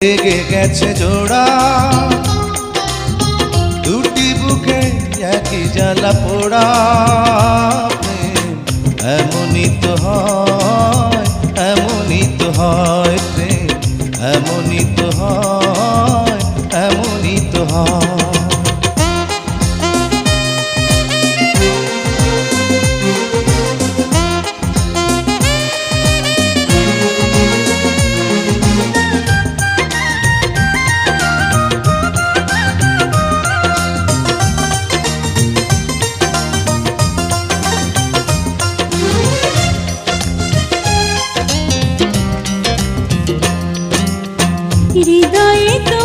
লেগে গেছে জোড়া দুটি বুকে একই জ্বালা পোড়া প্রেম এমনই তো হয় এমনই তো হয় প্রেম এমনই তো হয় এমনই তো হয় হৃদয়ে তো